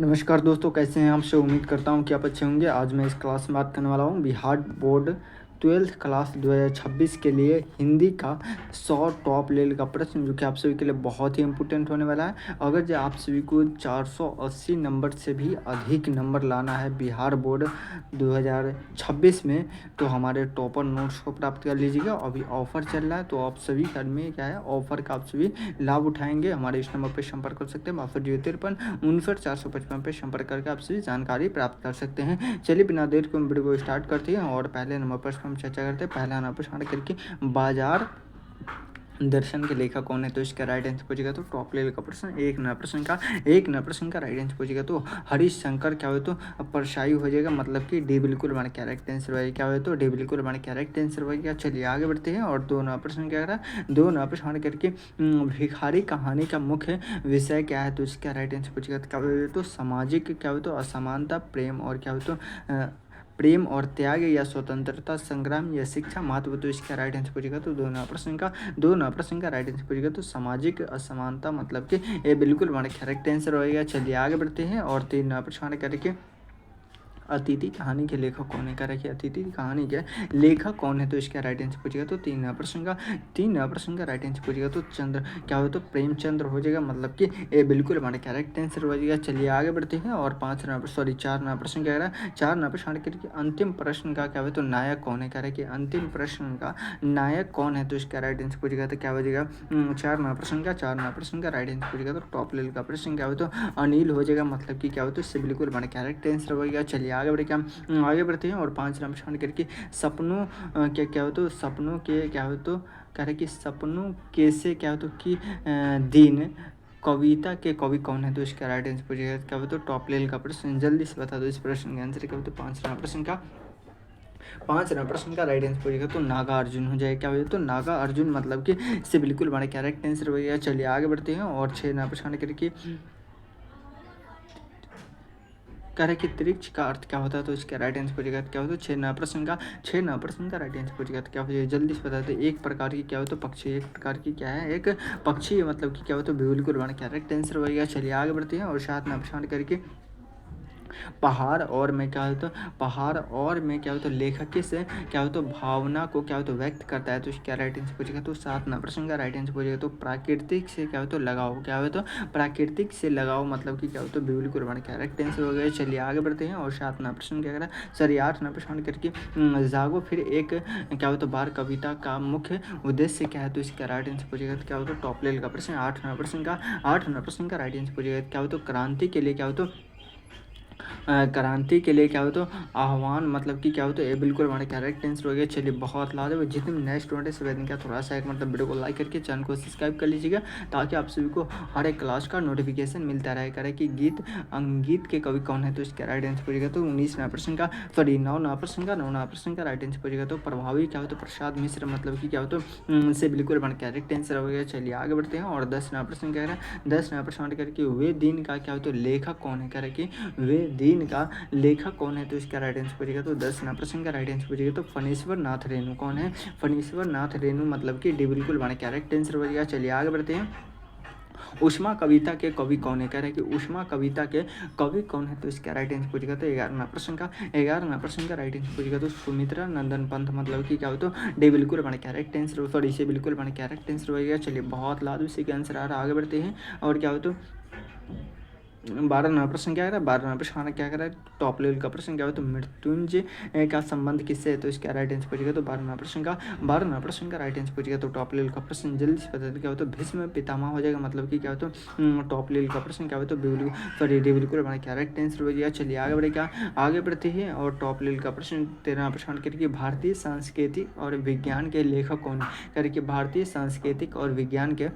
नमस्कार दोस्तों, कैसे हैं आप सब। उम्मीद करता हूँ कि आप अच्छे होंगे। आज मैं इस क्लास में बात करने वाला हूँ बिहार बोर्ड 12th क्लास 2026 के लिए हिंदी का 100 टॉप लेवल का प्रश्न, जो कि आप सभी के लिए बहुत ही इंपॉर्टेंट होने वाला है। अगर जो आप सभी को 480 नंबर से भी अधिक नंबर लाना है बिहार बोर्ड 2026 में, तो हमारे टॉपर नोट्स को प्राप्त कर लीजिएगा। अभी ऑफर चल रहा है, तो आप सभी घर में क्या है, ऑफर का आप सभी लाभ उठाएंगे। हमारे इस नंबर पर संपर्क कर सकते हैं 6253 पे संपर्क करके आप सभी जानकारी प्राप्त कर सकते हैं। चलिए बिना देर के वीडियो को स्टार्ट करते हैं और पहले नंबर पर हम चर्चा करते हैं। पहला नंबर पर करके बाजार दर्शन के लेखक कौन है, तो इसका राइट आंसर पूछेगा तो टॉप लेवल का प्रश्न। एक नंबर प्रश्न का राइट आंसर पूछेगा तो हरीश शंकर क्या हो तो परछाई हो जाएगा, मतलब कि डी बिल्कुल बने करेक्ट आंसर होगा। क्या हो तो डी बिल्कुल बने करेक्ट आंसर होगा। चलिए आगे बढ़ते हैं और दो नंबर प्रश्न क्या करा, दो नंबर प्रश्न करके भिखारी कहानी का मुख्य विषय क्या है, तो इसका राइट आंसर पूछेगा तो क्या हो तो सामाजिक क्या हो तो असमानता, प्रेम और क्या हो तो प्रेम और त्याग या स्वतंत्रता संग्राम या शिक्षा महत्व, तो इसका राइट आंसर पूछेगा तो दो नंबर प्रश्न का राइट आंसर पूछेगा तो सामाजिक असमानता, मतलब कि ये बिल्कुल हमारा करेक्ट आंसर होएगा। चलिए आगे बढ़ते हैं और तीन नंबर प्रश्न करके अतिथि कहानी के लेखक कौन है। क्या रखिए अतिथि कहानी के लेखक कौन है, तो इसका राइट आंसर पूछेगा तो तीन नंबर प्रश्न का राइट आंसर पूछेगा तो चंद्र क्या हो तो प्रेमचंद्र हो जाएगा, मतलब कि ये बिल्कुल हमारे करेक्ट आंसर हो जाएगा। चलिए आगे बढ़ते हैं और चार नंबर प्रश्न क्या रहा है, चार नंबर प्रश्न करके अंतिम प्रश्न का क्या हो तो नायक कौन है। कह रहा है कि अंतिम प्रश्न का नायक कौन है, तो इसका राइट आंसर पूछेगा तो क्या हो जाएगा चार नंबर प्रश्न का राइट आंसर पूछेगा तो टॉप लेवल का प्रश्न क्या हो तो अनिल हो जाएगा, मतलब कि क्या हो तो इससे बिल्कुल हमारे करेक्ट आंसर हो गया। चलिए आगे बढ़े क्या आगे बढ़ते हैं और पाँच नंबर प्रश्न करके सपनों क्या हो तो सपनों के क्या हो तो कह रहे कि सपनों कैसे क्या हो तो कि दिन कविता के कवि कौन है, तो इसका राइट आंसर पूछेगा क्या हो तो टॉप लेवल का प्रश्न। जल्दी से बता दो इस प्रश्न का आंसर क्या हो तो पाँच नंबर प्रश्न का राइट आंसर पूछेगा तो नागा अर्जुन हो जाएगा। क्या हो तो नागा अर्जुन, मतलब कि इससे बिल्कुल हमारा करेक्ट आंसर हो गया। चलिए आगे बढ़ते हैं और छः नंबर प्रश्न करके कह रहा है कि त्रिक्ष का अर्थ क्या होता है, तो इसका राइट आंसर पूछेगा क्या होता है छः नंबर प्रश्न का राइट आंसर पूछेगा तो क्या हो जाएगा। जल्दी से बताते एक प्रकार की क्या हो तो पक्षी, एक प्रकार की क्या है एक पक्षी, मतलब कि क्या हो तो बिल्कुल बना करेक्ट आंसर होगा। चलिए आगे बढ़ते हैं और सात नंबर प्रश्न करके पहाड़ और मैं क्या होता पहाड़ और मैं क्या होता लेखक से क्या होता भावना को क्या होता व्यक्त करता है, तो क्या राइट आंसर पूछेगा तो सात नंबर प्रश्न का राइट आंसर पूछेगा तो प्राकृतिक से क्या होता लगाओ। क्या हो तो प्राकृतिक से लगाओ, मतलब कि क्या होता बिल्कुल हमारा करेक्ट आंसर हो गया। चलिए आगे बढ़ते हैं और सात नंबर प्रश्न क्या करा सॉरी आठ नंबर प्रश्न करके जागो फिर एक क्या होता बार कविता का मुख्य उद्देश्य क्या है, तो इसका राइट आंसर पूछेगा तो क्या होता टॉप लेवल का प्रश्न। आठ नंबर प्रश्न का राइट आंसर पूछेगा क्या होता क्रांति के लिए क्या होता क्रांति के लिए क्या हो तो आह्वान, मतलब कि क्या हो तो ये बिल्कुल हमारे करेक्ट आंसर हो गया। चलिए बहुत लाजवाब, जितने नए स्टूडेंट है सभी का थोड़ा सा एक मतलब वीडियो को लाइक करके चैनल को सब्सक्राइब कर लीजिएगा, ताकि आप सभी को हर एक क्लास का नोटिफिकेशन मिलता रहे। करे कि गीत के कवि कौन है, तो इसका राइट आंसर पूछेगा तो 19% का सॉरी 9% का राइट आंसर पूछेगा तो प्रभावी क्या हो तो प्रसाद मिश्र, मतलब कि क्या हो तो से बिल्कुल हमारा करेक्ट आंसर हो गया। चलिए आगे बढ़ते हैं और 10 कह रहा है 10 करके वे दिन का क्या हो तो लेखक कौन है। कह रहे कि वे दिन का लेखक कौन है, तो इसका राइट आंसर पूछेगा तो 10 का राइट आंसर पूछेगा तो फणीश्वर नाथ रेणु कौन है, फणीश्वर नाथ रेणु, मतलब कि डी बिल्कुल हमारा करेक्ट आंसर हो जाएगा। चलिए आगे बढ़ते हैं उष्मा कविता के कवि कौन है। कह रहे हैं कि उष्मा कविता के कवि कौन है, तो इसका राइट आंसर पूछेगा तो 11 प्रश्न का राइट आंसर पूछेगा तो सुमित्रा नंदन पंथ, मतलब कि क्या हो तो डी बिल्कुल हमारे करेक्ट आंसर सॉरी इसे बिल्कुल हमारे करेक्ट आंसर होगा। चलिए बहुत लादू इसी के आंसर आ रहा है। आगे बढ़ते हैं और क्या हो तो 12 प्रश्न क्या कर रहा है 12 प्रश्न क्या कर रहा है टॉप लेवल का प्रश्न क्या हो तो मृत्युंजय का संबंध किससे है, तो इसका राइट आंसर पूछेगा तो 12 प्रश्न का राइट आंसर पूछेगा तो टॉप लेवल का प्रश्न। जल्दी से बता क्या हो तो भीष्म पितामह हो जाएगा, मतलब कि क्या हो तो टॉप लेवल का प्रश्न क्या हो तो सॉरी डी बिल्कुल हमारा करेक्ट आंसर हो गया। चलिए आगे बढ़े क्या आगे बढ़ते हैं और टॉप लेवल का प्रश्न 13 प्रश्न करके भारतीय सांस्कृतिक और विज्ञान के लेखक कौन है। करके भारतीय सांस्कृतिक और विज्ञान के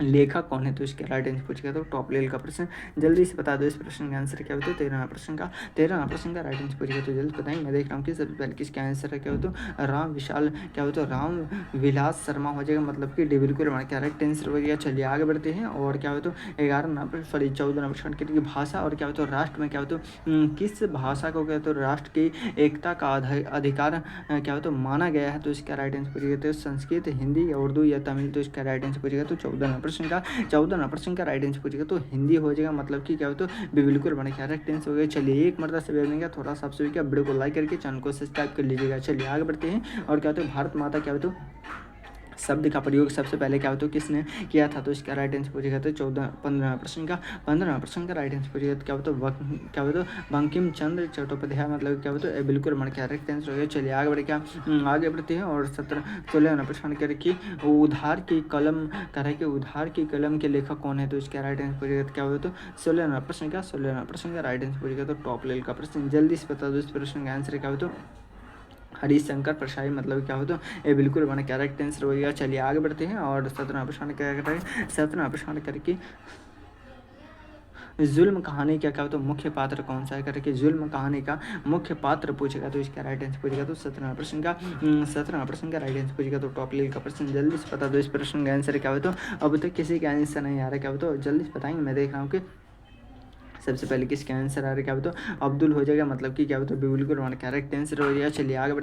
लेखक कौन है, तो इसके राइट आंसर पूछेगा तो टॉप लेवल का प्रश्न। जल्दी से बता दो इस प्रश्न का आंसर क्या हो तो 13 प्रश्न का राइट आंसर पूछेगा तो जल्दी बताएंगे। मैं देख रहा हूँ कि सबसे पहले किसका आंसर है क्या हो तो राम विशाल क्या हो तो राम विलास शर्मा हो जाएगा, मतलब कि डी बिल्कुल हमारा करेक्ट आंसर हो गया। चलिए आगे बढ़ते हैं और क्या हो तो 14 प्रश्न की भाषा और क्या हो तो राष्ट्र में क्या हो तो किस भाषा को क्या हो तो राष्ट्र की एकता का अधिकार क्या हो तो माना गया है, तो इसका राइट आंसर पूछेगा तो संस्कृत हिंदी या उर्दू या तमिल, तो इसका राइट आंसर पूछेगा तो 14 14 प्रश्न का राइट आंसर पूछेगा तो हिंदी हो जाएगा, मतलब कि क्या हो तो बिल्कुल बने करेक्ट आंसर हो गया। चलिए एक मरतबा से बनेगा, थोड़ा सा आपसे क्या वीडियो को लाइक करके चैनल को सब्सक्राइब कर लीजिएगा। चलिए आगे बढ़ते हैं और क्या होता है भारत माता क्या हो तो शब्द का प्रयोग सबसे पहले क्या होता है किसने किया था, तो इसका राइट आंसर पूछेगा तो 15 प्रश्न का राइट आंसर पूछेगा तो क्या होता है बंकिम चंद्र चट्टोपाध्याय, मतलब क्या होता है बिल्कुल हमारा करेक्ट आंसर हो गया। चलिए आगे बढ़े क्या आगे बढ़ते हैं और 16 प्रश्न करके उधार की कलम उधार की कलम के लेखक कौन है, तो इसका राइट आंसर पूछेगा तो क्या होता है 16 प्रश्न का राइट आंसर पूछेगा तो टॉप लेवल का प्रश्न। जल्दी से बता दो इस प्रश्न का आंसर क्या होता है हरिशंकर प्रसाई, मतलब क्या हो तो ये बिल्कुल हमारा करेक्ट आंसर होगा। चलिए आगे बढ़ते हैं और 17 प्रश्न करके जुल्म कहानी क्या होता है मुख्य पात्र कौन सा है करके जुल्म कहानी का मुख्य पात्र पूछेगा तो इसका राइट आंसर पूछेगा तो 17 प्रश्न का राइट आंसर पूछेगा तो टॉप लेवल का प्रश्न। जल्दी से बता दो इस प्रश्न का आंसर क्या हो तो अब तक किसी का आंसर नहीं आ रहा क्या हो तो जल्दी से बताएंगे। मैं देख रहा हूँ कि सबसे पहले किसका आंसर आ रहा है क्या हो तो अब्दुल हो जाएगा, मतलब कि क्या हो तो बिल्कुल हमारा करेक्ट आंसर हो गया। चलिए आगे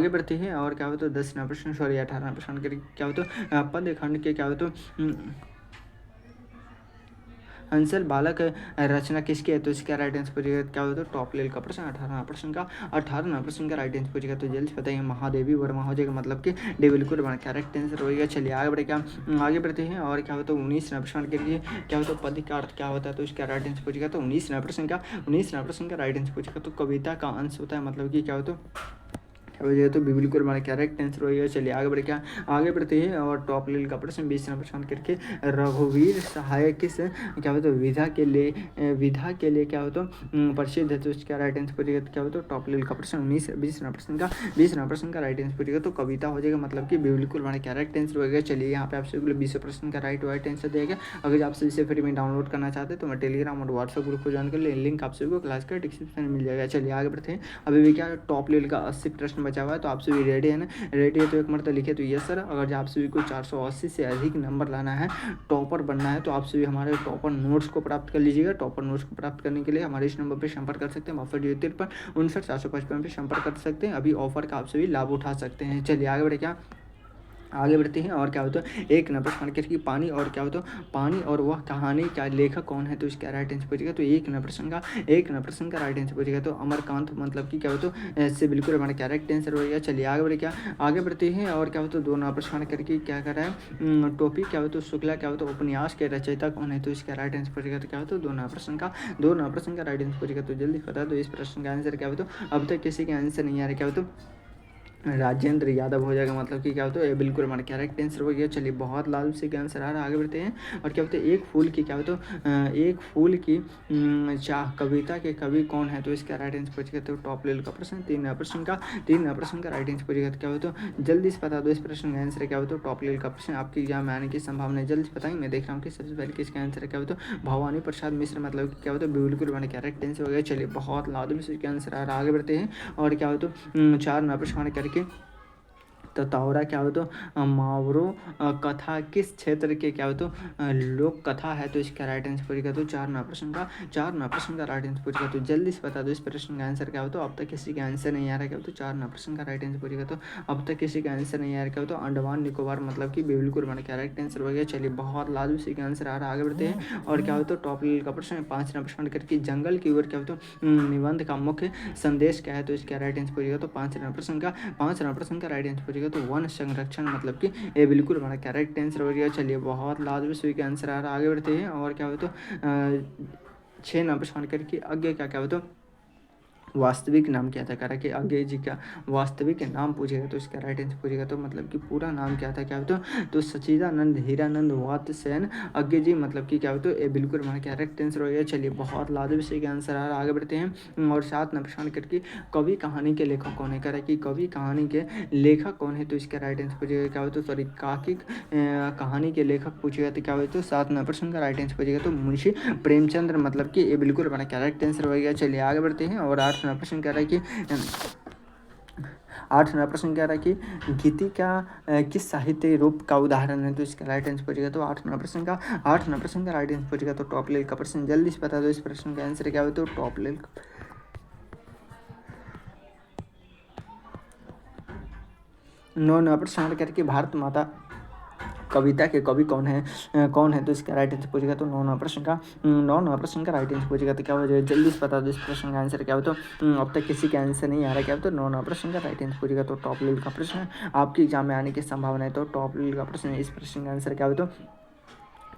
बढ़ते हैं और क्या हो तो 18 प्रश्न करके क्या हो तो पद खंड के क्या हो तो हंसल बालक रचना किसकी है, तो इसका राइट आंसर पूछेगा क्या होता है टॉप लेवल का प्रश्न। 18 प्रश्न का राइट आंसर पूछेगा तो जल्दी बताइए महादेवी वर्मा हो जाएगा, मतलब कि बिल्कुल करेक्ट आंसर होगा। चलिए आगे बढ़ते हैं और क्या होता है 19 प्रश्न के लिए क्या होता है पद का अर्थ क्या होता है, तो इसका राइट आंसर पूछेगा तो 19 प्रश्न का राइट आंसर पूछेगा तो कविता का अंश होता है, मतलब कि क्या होता है तो बिल्कुल हमारा करेक्ट आंसर होगा। चलिए आगे बढ़ते हैं और टॉप लेवल का प्रश्न 20 प्रश्न करके रघुवीर सहाय किस क्या होता है विधा के लिए क्या होता है प्रसिद्ध है, तो इसका राइट आंसर पूछेगा तो क्या होता है टॉप लेवल का प्रश्न 20 प्रश्न का राइट आंसर पूछेगा तो कविता हो जाएगा, मतलब कि बिल्कुल हमारा करेक्ट आंसर होगा। चलिए यहाँ पे आपसे 20 प्रश्न का राइट आंसर देगा। अगर आपसे इसे फ्री में डाउनलोड करना चाहते हैं तो मैं टेलीग्राम और व्हाट्सएप ग्रुप को ज्वाइन कर ले, लिंक आप सभी को क्लास का डिस्क्रिप्शन में मिल जाएगा। चलिए आगे बढ़ते हैं, अभी भी क्या टॉप लेवल का 80 प्रश्न बचा हुआ है, तो आप सभी रेडी है ना, रेडी है तो एक मरतबा लिखे तो यस सर। अगर आप सभी को 480 से अधिक नंबर लाना है, टॉपर बनना है, तो आप सभी हमारे टॉपर नोट्स को प्राप्त कर लीजिएगा। टॉपर नोट्स को प्राप्त करने के लिए हमारे इस नंबर पर संपर्क कर सकते हैं, 6253 पर संपर्क कर सकते हैं। अभी ऑफर का आप सभी लाभ उठा सकते हैं। चलिए आगे बढ़ते हैं और क्या होता है एक नंबर प्रश्न की पानी और क्या होता है पानी और वह कहानी का लेखक कौन है, तो इसका राइट आंसर पूछेगा तो एक नंबर प्रश्न का राइट आंसर पूछेगा तो अमरकांत, मतलब कि क्या होता है इससे बिल्कुल हमारा करेक्ट आंसर हो गया। चलिए आगे बढ़ते हैं और क्या होता है दो नंबर प्रश्न करके क्या कर रहा है टॉपिक क्या होता है शुक्ला क्या होता है उपन्यास के रचयिता कौन है, तो इसका राइट आंसर पूछेगा तो क्या होता है दो नंबर प्रश्न का राइट आंसर पूछेगा तो जल्दी बता दो इस प्रश्न का आंसर क्या होता है। अब तक किसी का आंसर नहीं आ रहा क्या होता है राजेंद्र यादव हो जाएगा, मतलब कि क्या होता है ये बिल्कुल हमारा करेक्ट आंसर हो गया। चलिए बहुत लाल से आंसर आ रहा है। आगे बढ़ते हैं और क्या होता है एक फूल की क्या होता है एक फूल की चाह कविता के कवि कौन है, तो इसका राइट आंसर पूछेगा तो टॉप लेवल का प्रश्न। 3 प्रश्न का राइट आंसर पूछेगा तो क्या होता है जल्दी से बता दो इस प्रश्न का आंसर क्या होता है टॉप लेवल का प्रश्न। आपकी एग्जाम में आने की संभावना है, जल्दी से बताएंगे। मैं देख रहा हूँ कि सबसे पहले किसका आंसर क्या होता है भवानी प्रसाद मिश्र, मतलब क्या होता है बिल्कुल हमारा करेक्ट आंसर हो गया। चलिए बहुत लाजमी से आंसर आ रहा है। आगे बढ़ते हैं और क्या होता है 4 प्रश्न करके ततौरा क्या हो तो मावरो कथा किस क्षेत्र के क्या हो तो लोक कथा है, तो इसका राइट आंसर पूछेगा तो 4 प्रश्न का राइट आंसर पूछेगा तो जल्दी से बता दो इस प्रश्न का आंसर क्या हो तो अब तक किसी का आंसर नहीं आ रहा क्या हो तो 4 प्रश्न का राइट आंसर पूछेगा तो अब तक किसी का आंसर नहीं आ रहा क्या हो तो अंडमान निकोबार, मतलब कि बिल्कुल हमारा करेक्ट आंसर हो गया। चलिए बहुत लाजमी से का आंसर आ रहा है। आगे बढ़ते हैं और क्या हो तो टॉप लेवल का प्रश्न 5 प्रश्न करके जंगल की ओर क्या हो तो निबंध का मुख्य संदेश क्या है, तो इसका राइट आंसर पूछेगा तो 5 प्रश्न का राइट आंसर पूछेगा तो वन संरक्षण, मतलब कि ये बिल्कुल हमारा करेक्ट आंसर हो गया। चलिए बहुत लाजमी से का आंसर आ रहा है। आगे बढ़ते हैं और क्या हो तो 6 प्रश्न करके आगे क्या हो तो वास्तविक नाम क्या था करा कि आगे जी का वास्तविक नाम पूछेगा तो इसका राइट आंसर पूछेगा तो मतलब कि पूरा नाम क्या था क्या हो तो सच्चिदानंद हीरानंद वात्स्ययन आगे जी, मतलब कि क्या हो तो ये बिल्कुल हमारा करेक्ट आंसर हो गया। चलिए बहुत लाजमी से आंसर आ रहा है। आगे बढ़ते हैं और 7 प्रश्न करके कवि कहानी के लेखक कौन है करा कि कवि कहानी के लेखक कौन है, तो इसका राइट आंसर पूछेगा क्या हो तो सॉरी काकिक कहानी के लेखक पूछेगा तो क्या हो तो 7 प्रश्न का राइट आंसर पूछेगा तो मुंशी प्रेमचंद्र, मतलब कि ये बिल्कुल हमारा करेक्ट आंसर हो गया। चलिए आगे बढ़ते हैं और 8 प्रश्न कह रहा है कि 8 प्रश्न कह रहा है कि गीति का किस साहित्य रूप का उदाहरण है, तो इसका राइट आंसर पूछेगा तो 8 प्रश्न का राइट आंसर पूछेगा तो टॉप लेवल का प्रश्न। जल्दी से बता दो इस प्रश्न का आंसर क्या हो तो टॉप लेवल 9 प्रश्न करके भारत माता कविता के कवि कौन है तो इसका राइट आंसर पूछेगा तो 9वां प्रश्न का राइट आंसर पूछेगा तो क्या हो जाएगा, जल्दी से बता दो इस प्रश्न का आंसर क्या हो। तो अब तक किसी का आंसर नहीं आ रहा क्या हो, तो 9वां प्रश्न का राइट आंसर पूछेगा तो टॉप लेवल का प्रश्न है, आपकी एग्जाम में आने की संभावना है। तो टॉप लेवल का प्रश्न है, इस प्रश्न का आंसर क्या हो तो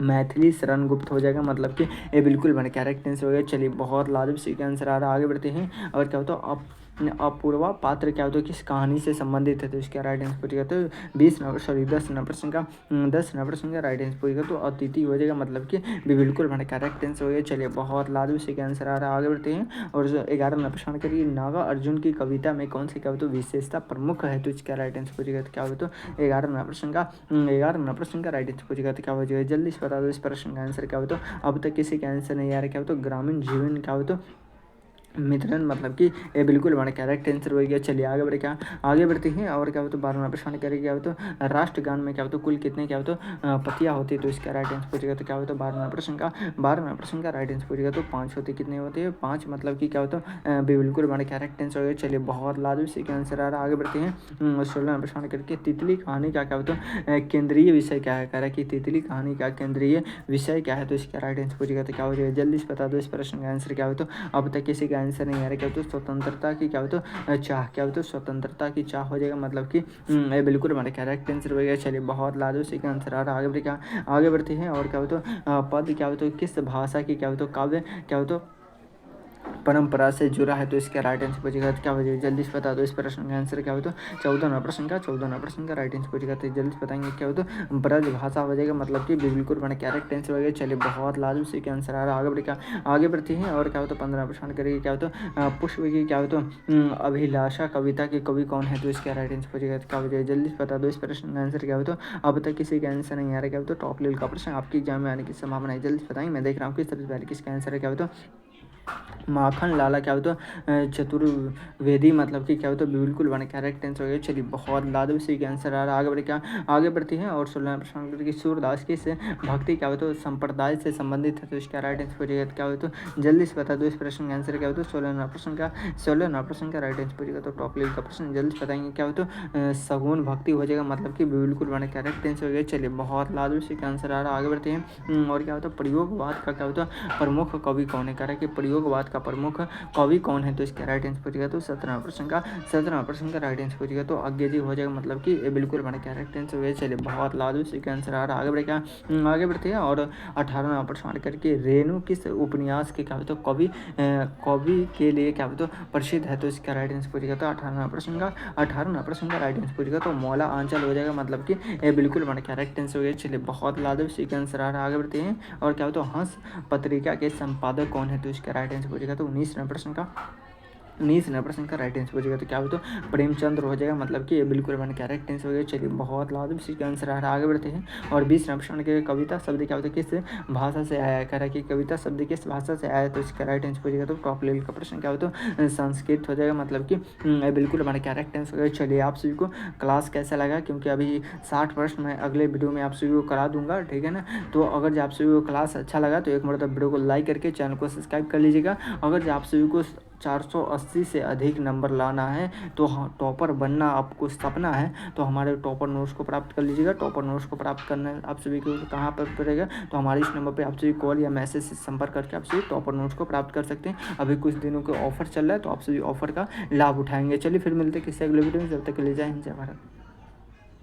मैथिली शरण गुप्त हो जाएगा, मतलब कि ये बिल्कुल बने करेक्ट आंसर हो गया। चलिए बहुत लाजवाब सी का आंसर आ रहा है, आगे बढ़ते हैं। और क्या होता है अपूर्वा पात्र क्या होता है किस कहानी से संबंधित है, तो इसका राइट आंसर पूछेगा तो 10 नंबर प्रश्न का राइट आंसर पूछेगा तो अतिथि हो जाएगा, मतलब कि बिल्कुल बने करेक्ट आंसर हो गया। चलिए बहुत लाजवाब सी का आंसर आ रहा है, आगे बढ़ते हैं। और 11 नंबर प्रश्न करिए, नागा अर्जुन की कविता में कौन सी क्या होता है विशेषता प्रमुख है, तो इसका राइट आंसर पूछेगा तो क्या होता है 11 नंबर प्रश्न का राइट आंसर पूछेगा तो क्या हो जाएगा, जल्दी से बता दो इस प्रश्न का आंसर क्या होता है। अब तक किसी का आंसर नहीं आ रहा क्या होता है ग्रामीण जीवन क्या होता है मित्रण, मतलब कि ये बिल्कुल बड़ा करेक्ट आंसर हो गया। चलिए आगे बढ़ते हैं। और क्या होता है 12वां प्रश्न करेंगे क्या होता है राष्ट्रगान में क्या होता है कुल कितने क्या होता है पतियाँ होती है, तो इसका राइट आंसर पूछेगा तो क्या होता है 12वां प्रश्न का राइट आंसर पूछेगा तो 5 होती कितने होते हैं 5, मतलब कि क्या होता है बिल्कुल बड़ा करेक्ट आंसर हो गया। चलिए बहुत लाजवाब से का आंसर आ रहा है, आगे बढ़ते हैं। 16वां प्रश्न करके तितली कहानी का क्या होता है केंद्रीय विषय क्या है, कह रहा है कि तितली कहानी का केंद्रीय विषय क्या है, तो इसका राइट आंसर पूछेगा तो क्या हो जाएगा, जल्दी से बता दो इस प्रश्न का आंसर क्या हो। तो अब तक किसी का आंसर नहीं आ रहा क्या होता है स्वतंत्रता की क्या होता है चाह, क्या होता है स्वतंत्रता की चाह हो जाएगा, मतलब कि ये बिल्कुल हमारे करेक्ट आंसर हो गया। चलिए बहुत लाजवाब से आंसर आ रहा है, आगे बढ़ते हैं। और क्या होता है पद क्या होता है किस भाषा की क्या होता है काव्य क्या होता है परंपरा से जुड़ा है, तो इसका राइट आंसर पूछेगा तो क्या हो जाएगा, जल्दी से बता दो इस प्रश्न का आंसर क्या हो। तो 14वां प्रश्न का राइट आंसर पूछेगा तो जल्दी से बताएंगे क्या हो। तो ब्रज भाषा हो जाएगा, मतलब कि बिल्कुल बड़ा करेक्ट आंसर हो गया। चलिए बहुत लाजवाब से आंसर आ रहा है, आगे बढ़ते हैं। और क्या होता है 15वां प्रश्न करेंगे क्या होता है पुष्प की क्या होता है अभिलाषा कविता के कवि कौन है, तो इसका राइट आंसर पूछेगा तो क्या हो जाएगा, जल्दी से बता दो इस प्रश्न का आंसर क्या हो। तो अब तक किसी का आंसर नहीं आ रहा क्या हो। तो टॉप लेवल का प्रश्न आपकी एग्जाम में आने की संभावना है, जल्दी से बताएंगे। मैं देख रहा हूँ कि सबसे पहले किसका आंसर है क्या हो। तो माखन लाला क्या होता है चतुर्वेदी, मतलब कि क्या होता है बिल्कुल बने करेक्ट आंसर हो गया। चलिए बहुत लाजवाब से आंसर आ रहा है, आगे बढ़ते हैं। और 16वां प्रश्न की सूरदास किस भक्ति क्या होता है संप्रदाय से संबंधित है, तो इसका राइट आंसर पूछेगा तो क्या होता है जल्दी से बता दो इस प्रश्न का आंसर क्या होता है। 16वां प्रश्न का राइट आंसर पूछेगा तो टॉप लेवल का प्रश्न जल्दी से बताएंगे क्या होता है सगुन भक्ति हो जाएगा, मतलब कि बिल्कुल बने करेक्ट आंसर हो गया। चलिए बहुत लाजवाब से आंसर आ रहा है, आगे बढ़ते हैं। और क्या होता है प्रयोगवाद का क्या होता है प्रमुख कवि कौन है, कह रहा है कि प्रयोगवाद का प्रमुख कवि कौन है, तो इसका राइट आंसर पूछेगा तो 17वां प्रश्न का राइट आंसर पूछेगा तो आगे जी हो जाएगा, मतलब कि ये बिल्कुल बड़ा करेक्ट आंसर हो गया। चलिए बहुत लाजवाब से आंसर आ रहा है, आगे बढ़ते हैं। और 18वां प्रश्न करके रेणु किस उपन्यास के क्या होता है कवि के लिए क्या होता है प्रसिद्ध है, तो इसका राइट आंसर पूछेगा तो 18वां प्रश्न का राइट आंसर पूछेगा तो मौला आंचल हो जाएगा, मतलब कि ये बिल्कुल बड़ा करेक्ट आंसर हो गया। चलिए बहुत लाजवाब से आंसर आ रहा है, आगे बढ़ते हैं। और क्या होता है हंस पत्रिका के संपादक कौन है, तो इसका राइट आंसर पूछेगा तो 19वें प्रश्न का राइट आंसर पूछेगा तो क्या हो। तो प्रेमचंद्र हो जाएगा, मतलब कि ये बिल्कुल बने करेक्ट आंसर हो गया। चलिए बहुत लाजवाब से आंसर आ रहा है, आगे बढ़ते हैं। और 20वें प्रश्न के कविता शब्द क्या होता है किस भाषा से आया है, कह रहा है कि कविता शब्द किस भाषा से आया है, तो इसका राइट आंसर पूछेगा तो टॉप लेवल का प्रश्न क्या होता है संस्कृत हो जाएगा, मतलब कि बिल्कुल बने करेक्ट आंसर हो गया। चलिए आप सभी को क्लास कैसा लगा, क्योंकि अभी 60 प्रश्न मैं अगले वीडियो में आप सभी को करा दूंगा, ठीक है ना। तो अगर आप सभी को क्लास अच्छा लगा तो एक मतलब वीडियो को लाइक करके चैनल को सब्सक्राइब कर लीजिएगा। अगर आप सभी को 480 से अधिक नंबर लाना है तो टॉपर बनना आपको सपना है, तो हमारे टॉपर नोट्स को प्राप्त कर लीजिएगा। टॉपर नोट्स को प्राप्त करना आप सभी को कहाँ पर पड़ेगा, तो हमारे इस नंबर पे आप सभी कॉल या मैसेज से संपर्क करके आप सभी टॉपर नोट्स को प्राप्त कर सकते हैं। अभी कुछ दिनों के ऑफर चल रहा है, तो आप सभी ऑफर का लाभ उठाएंगे। चलिए फिर मिलते हैं किसी अगले वीडियो में, जब तक के लिए जय हिंद जय भारत।